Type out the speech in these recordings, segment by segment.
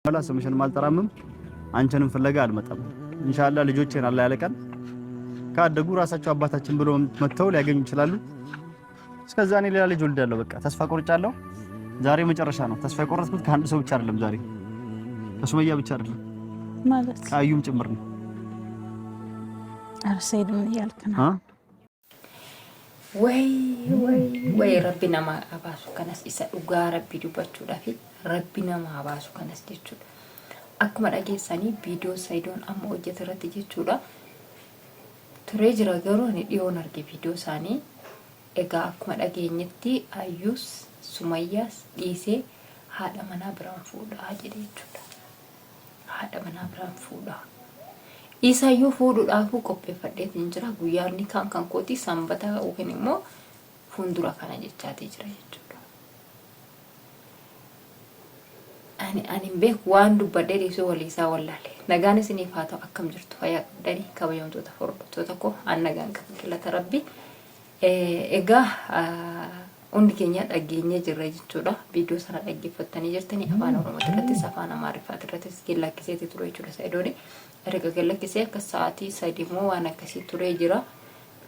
ወላ ስምሽን ማልጠራምም አንቺንም ፍለጋ አልመጣም። ኢንሻአላህ ልጆቼን አላህ ያለቀን ካደጉ ራሳቸው አባታችን ብሎ መተው ሊያገኙ ይችላሉ። እስከዛ እኔ ሌላ ልጅ ወልዳለሁ። በቃ ተስፋ ቆርጫለሁ። ዛሬ መጨረሻ ነው። ተስፋ የቆረጥኩት ከአንድ ሰው ብቻ አይደለም። ዛሬ ከሱመያ ብቻ አይደለም ማለት ከአዩም ጭምር ነው። አርሰይድ ምን ያልክ ነው? ወይ ረቢና አባሱ ከነስ ኢሳ ዱጋ ረቢ ዱባችሁ ዳፊ ረቢና አባሱ ከነስ ጀቹ akkuma dhageessanii viidiyoo Saidoon amma hojjete irratti jechuudha. Turee jira garuu ani dhiyoon arge viidiyoo isaanii. Egaa akkuma dhageenyetti Ayyuus Sumayyaas dhiisee haadha manaa biraan fuudhaa jedhe jechuudha. Haadha manaa biraan fuudhaa. Isaayyuu fuudhuudhaafuu qopheeffadheetiin jira. Guyyaanni kan kooti sanbata yookiin immoo fuuldura kana jechaatee jira jechuudha. ani beek waan dubbadhee dhiisuu waliisaa wallaale. Nagaan isiniif haa ta'u akkam jirtu fayyaa qabdanii kabajamtoota hordoftoota koo an nagaan qabu galata rabbi. Egaa hundi keenya dhageenyee jirra jechuudha. Viidiyoo sana dhaggeeffattanii jirtanii afaan Oromoo irrattis afaan Amaariffaa irrattis gillakkiseeti ture jechuudha Saidoon. Erga gillakkisee akka sa'aatii 3 immoo waan akkasii ture jira.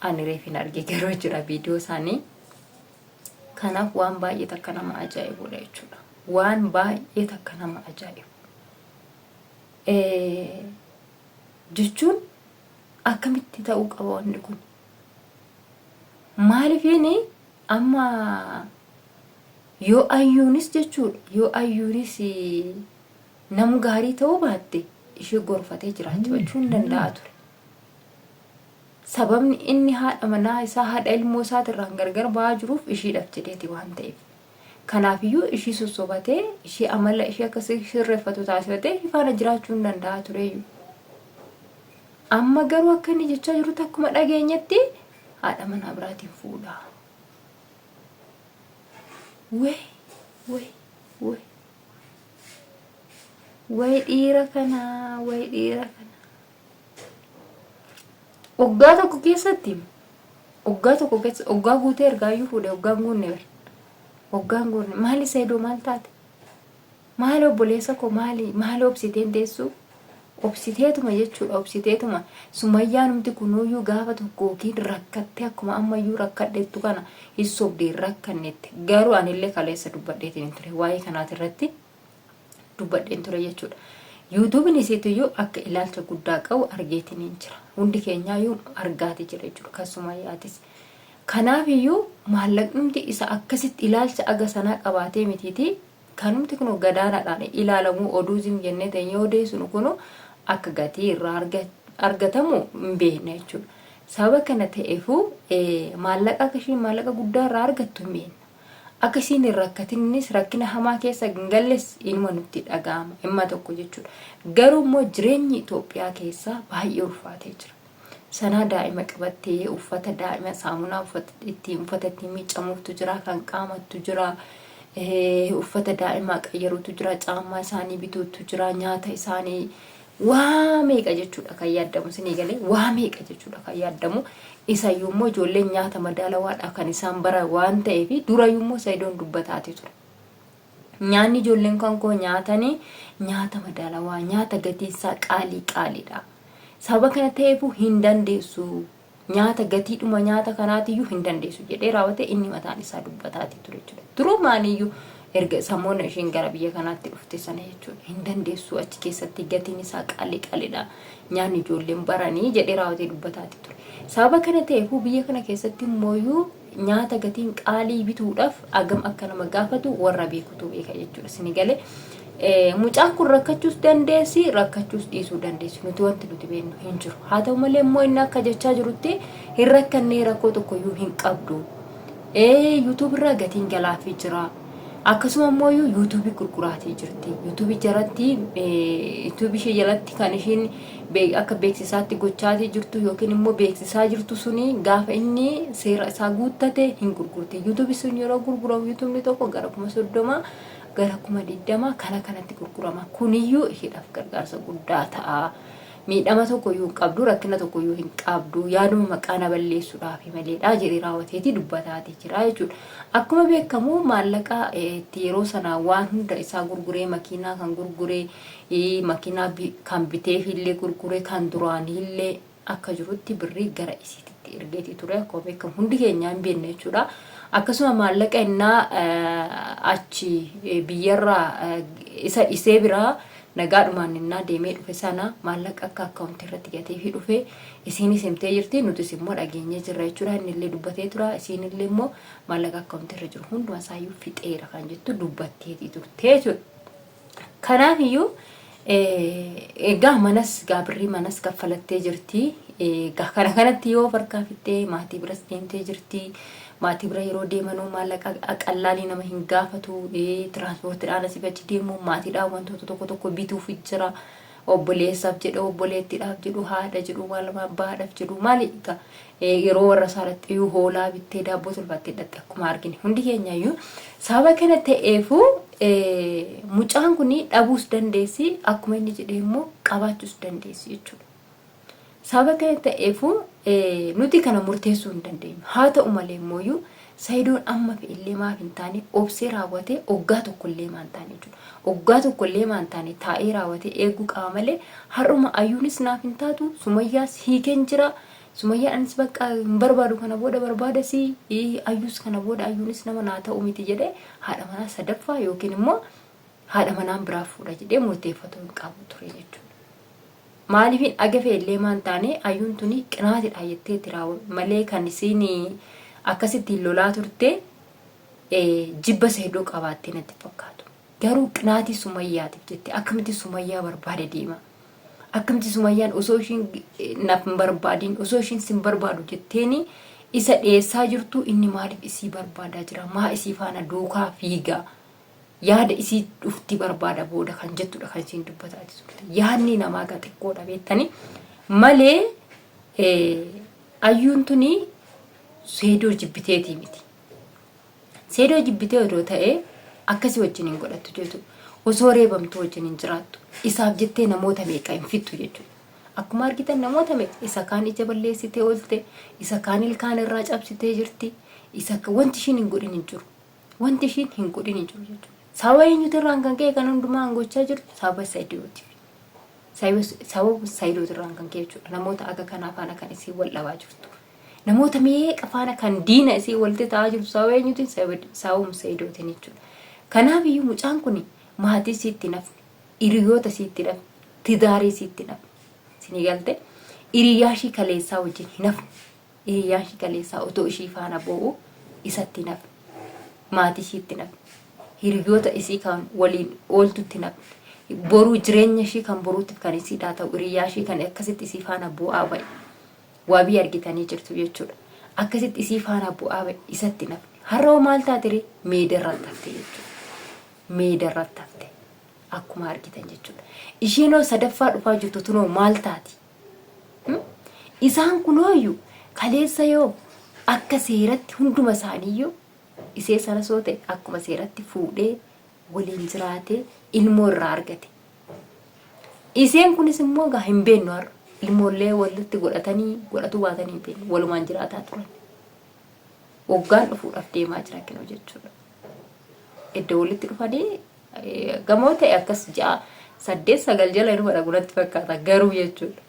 Ani reefin argee garuu jira viidiyoo isaanii. Kanaaf waan baay'ee takka nama ajaa'ibudha jechuudha. Waan baay'ee takka nama ajaa'ibu. Jechuun akkamitti ta'uu qaba wanni kun? Maaliifini amma yoo Ayyuunis jechuudha yoo Ayyuunis nam gaarii ta'uu baatte ishee gorfatee jiraachuun danda'a ture. Sababni inni haadha manaa isaa haadha ilmoo isaatirraan gargar ba'aa jiruuf ishiidhaaf jedheeti waan ta'eef. Kanaafiyyuu ishii sossobatee ishii amala ishii akkasii sirreeffatu taasifatee ifaana jiraachuun danda'a tureeyyu. Amma garuu akka inni jechaa jirutti akkuma dhageenyetti haadha manaa biraatiin fuudhaa. Way dhiira kanaa. Oggaa tokko keessatti oggaa guutee ergaayyuu fuudhee oggaan guunne bira. Oggaan guunne maali Saidoo maal taate? Maali obboleessa koo maali obsiteen teessuu? Obsiteetuma jechuudha obsiteetuma. Sumayyaan humti kunuuyyuu gaafa tokko yookiin rakkattee akkuma ammayyuu rakkadheettu kana hissobdeen rakkannetti. Garuu anillee kaleessa dubbadheetiin ture waa'ee kanaati irratti dubbadheen ture jechuudha. YouTube'n isiitiyyuu akka ilaalcha guddaa qabu argeetiin jira. Hundi keenyaayyuu argaati jira jechuudha kan Sumayyaatis. Kanaafiyyuu maallaqnumti isa akkasitti ilaalcha aga sanaa qabaatee mitiiti kanumti kun gadaanaadhaan ilaalamuu oduusin jennee ta'ee odeessinu kun akka gatii irraa argatamu hin beekne jechuudha. Sababa kana ta'eefuu maallaqa akkasii maallaqa guddaa irraa argattu hin beekna. Akkasiin rakkatinnis rakkina hamaa keessa galles inuma nutti dhaga'ama dhimma tokko jechuudha. Garuu immoo jireenyi Itoophiyaa keessa baay'ee ulfaatee jira. Sanaa daa'ima qabattee uffata daa'ima saamunaa uffata ittiin miiccamuutu jira kan qaamattu jira. Uffata daa'imaa qayyaruutu jira caammaa isaanii bituutu jira nyaata isaanii waa meeqa jechuudha kan yaadamu isinii galee waa meeqa jechuudha kan yaadamu isayyuu immoo ijoolleen nyaata madaalawaadha kan isaan bara waan ta'eef durayyuu immoo Saidoon dubbataati ture. Nyaanni ijoolleen kan koo nyaatanii nyaata madaalawaa nyaata gatiinsaa qaaliidha. Sababa kana ta'eefuu hin dandeessu nyaata gatiidhuma nyaata kanaatiyyuu hin dandeessu jedhee raawwate inni mataan isaa dubbataati ture jechuudha. Duruu maaliyyuu erga samoona isheen gara biyya kanaatti dhufte sana jechuudha. Hin dandeessu achi keessatti gatiin isaa qaaliidha. Nyaanni ijoolleen baranii jedhee raawwatee dubbataati ture. Sababa kana ta'eefuu biyya kana keessatti immoo nyaata gatiin qaalii bituudhaaf agam akka nama gaafatu warra beekutu beeka jechuudha. Isin galee mucaan kun rakkachuus dandeessi rakkachuus dhiisuu dandeessi nuti wanti nuti beeknu hin jiru. Haa ta'u malee immoo inni akka jechaa jirutti hin rakkannee rakkoo tokkoyyuu hin qabdu. YouTube irraa gatiin galaafii jira. Akkasuma immoo YouTube gurguraatii jirti. YouTube jaratti YouTube ishee jalatti kan isheen akka beeksisaatti gochaatii jirtu yookiin immoo beeksisaa jirtu suni gaafa inni seera isaa guuttate hin gurgurti. YouTube sun yeroo gurguramu YouTube tokko gara 30 gara 20 kanatti gurgurama. Kuniyyuu isheedhaaf gargaarsa guddaa ta'a. miidhama tokko iyyuu hin qabdu rakkina tokko iyyuu hin qabdu yaaduma maqaa na balleessuudhaaf maleedha jedhee raawwateeti dubbataati jira jechuudha. Akkuma beekamu maallaqa itti yeroo sana waan hunda isaa gurguree makiinaa kan gurguree makiinaa kan biteef illee gurguree kan duraan illee akka jirutti birrii gara isiitti ergeeti ture. Akkuma beekamu hundi keenya hin beekne jechuudha. Akkasuma maallaqa innaa achi biyyarraa isa isee biraa nagaadhumaan innaa deemee dhufe sana maallaqa akka akkaawuntii irratti gatee fi dhufe isiinis himtee jirti nutis immoo dhageenyee jirra jechuudha. Inni illee dubbatee tura isiin illee immoo maallaqa akkaawuntii irra jiru hunduma isaayyuu fixeera kan jettu dubbatteeti turte jechuudha. Kanaaf iyyuu egaa manas birrii manas kaffalattee jirti. Kana kanatti yoo farkaa fixee maatii biras deemtee jirti. Maatii bira yeroo deemanuu maallaqa qalaalii nama hin gaafatu. Tiraansportiidhaan asii achi deemu maatiidhaan wantoota tokko bituuf jira. Obboleessaaf jedhu obboleettiidhaaf jedhu haadha jedhu maaluma abbaadhaaf jedhu maali egaa yeroo warra isaarratti hoolaa bittee daabboo tolfattee dhatte akkuma argine hundi keenyayyuu sababa kana ta'eefu mucaan kun dhabuus dandeessi akkuma inni jedhee immoo qabaachuus dandeessi jechuudha. Sababa kana ta'eefu nuti kana murteessuu hin dandeenyu. Haa ta'u malee immoo Saidoon amma illee maaf hin taane obsee raawwatee waggaa tokkollee maan taane jechuudha. Waggaa tokkollee maan taane taa'ee raawwatee eeguu qaba malee har'uma ayyuunis naaf hin taatu Sumayyaas hiikeen jira. Sumayyaanis bakka hin barbaadu kana booda barbaadasi ayyuus kana booda ayyuunis nama naa ta'u miti jedhee haadha manaa sadaffaa yookiin immoo haadha manaan biraa fuudha jedhee murteeffatu hin qabu ture jechuudha. Maaliifin agafee illee maan taane ayyuun tuni qinaatidha jettee raawwatu malee kan isiin akkasitti lolaa turte jibba Saidoo qabaattee natti fakkaatu. Garuu qinaatii Sumayyaatiif jette akkamitti Sumayyaa barbaade deema. Akkamitti Sumayyaan osoo ishiin naaf hin barbaadin osoo ishiin sin barbaadu jetteeni isa dhiyeessaa jirtu inni maaliif isii barbaadaa jira maa isii faana duukaa fiigaa yaada isii dhufti barbaada booda kan jettudha kan isiin dubbataa jirtu. Yaadni namaa xiqqoodha beektanii malee ayyuun tuni Saidoo jibbiteetii miti. Saidoo jibbitee odoo ta'ee akkasii wajjin hin godhattu jechuudha. Osoo reebamtu wajjin hin jiraattu. Isaaf jettee namoota meeqa hin fixxu jechuudha. Akkuma argitan namoota meeqa isa kaan ija balleessitee oolte, isa kaan ilkaan irraa cabsitee jirti. Isa wanti ishiin hin godhin hin jiru. Wanti ishiin hin godhin hin jiru jechuudha. Sababa eenyutu irraan kan ka'e kan hundumaa gochaa jirtu sababa Saidootiif. Sababa Saidootu irraan kan ka'e jechuudha. Namoota akka kanaa faana kan isii wal dhabaa jirtu. Namoota meeqa faana kan diina isii walitti ta'aa jirtu sababa eenyutiin sababa Saidootiin jechuudha. Kanaaf iyyuu mucaan kun maatii siitti nafne, hiriyoota siitti nafne, tidaarii siitti nafne. Sinii galte hiriyaashii kaleessaa wajjin hin nafne. Hiriyaashii kaleessaa otoo ishii faana boo'u isatti nafne. Maatii siitti nafne. Hiriyoota isii kan waliin ooltutti nafne. Boruu jireenya ishii kan boruutiif kan isiidhaa ta'u hiriyaashii kan akkasitti isii faana boo'aa ba'e. Wabii argitanii jirtu jechuudha. Akkasitti isii faana bu'aa isatti nafne. Har'oo maal taatire meedarratti hafte jechuudha. Meedarratti hafte akkuma argitan jechuudha. Isheenoo sadaffaa dhufaa jirtu tunoo maal taati? Isaan kunooyyuu kaleessa yoo akka seeratti hunduma isaaniiyyuu isee sana soo ta'e akkuma seeratti fuudhee waliin jiraatee ilmoo irraa argate. Iseen kunis immoo gaa hin beennu har'a. Ilmoollee walitti godhatu baatanii hin walumaan jiraataa turan. Waggaan dhufuudhaaf deemaa jira kennu jechuudha. Iddoo walitti dhufanii gamoo ta'e akkas 8-9 jala inuma dhagunatti fakkaata garuu jechuudha.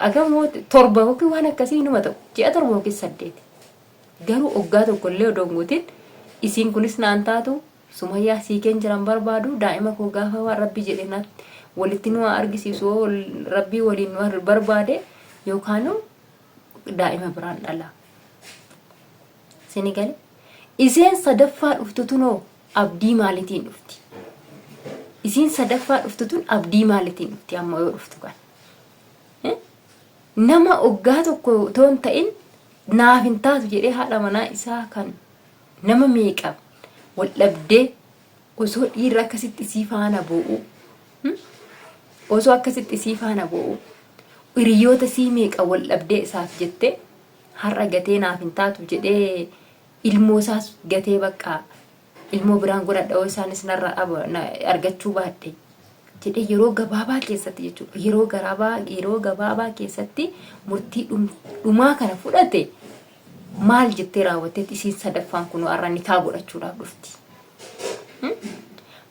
Agamoo 7 yookiin waan akkasii inuma ta'u 7 yookiin 8. Garuu waggaa tokkollee odoo guutin isiin kunis naan taatu Sumayyaa siikeen jiran barbaadu daa'ima koo gaafa waan Rabbi jedhee naatti walitti nu argisiisu Rabbii waliin nu barbaade yookaan daa'ima biraan dhala. Senegal iseen sadaffaa dhuftu tunoo abdii maalitiin dhufti? Isiin sadaffaa dhuftu tun abdii maalitiin dhufti amma yoo dhuftu kan? Nama waggaa tokko toon ta'in naaf hin taatu jedhee haadha manaa isaa kan nama meeqa wal dhabdee osoo dhiirri akkasitti isii faana boo'u. Osoo akkasitti isii faana boo'u hiriyoota sii meeqa wal dhabdee isaaf jette har'a gatee naaf hin taatu jedhee ilmoo isaas gatee bakka ilmoo biraan godhadha oo isaanis narra argachuu baadde jedhee yeroo gabaabaa keessatti jechuudha yeroo gabaabaa keessatti murtii dhumaa kana fudhate maal jettee raawwatte isiin sadaffaan kun arraan nikaa godhachuudhaaf dhufti.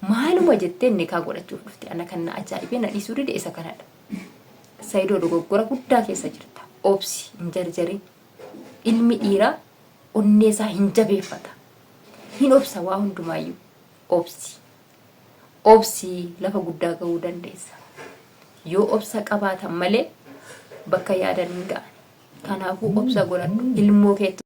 Maaluma jettee nikaa godhachuuf dhufti ana kan na ajaa'ibee na dhiisuu dide isa kanadha. Saayidoo dogoggora guddaa keessa jirta. Obsi hin jarjarin ilmi dhiiraa onneesaa hin jabeeffata. Hin obsa waa hundumaayyuu obsi lafa guddaa ga'uu dandeessa. Yoo obsa qabaatan malee bakka yaadan hin ga'an. Kanaafuu obsa godhadhu ilmoo keetti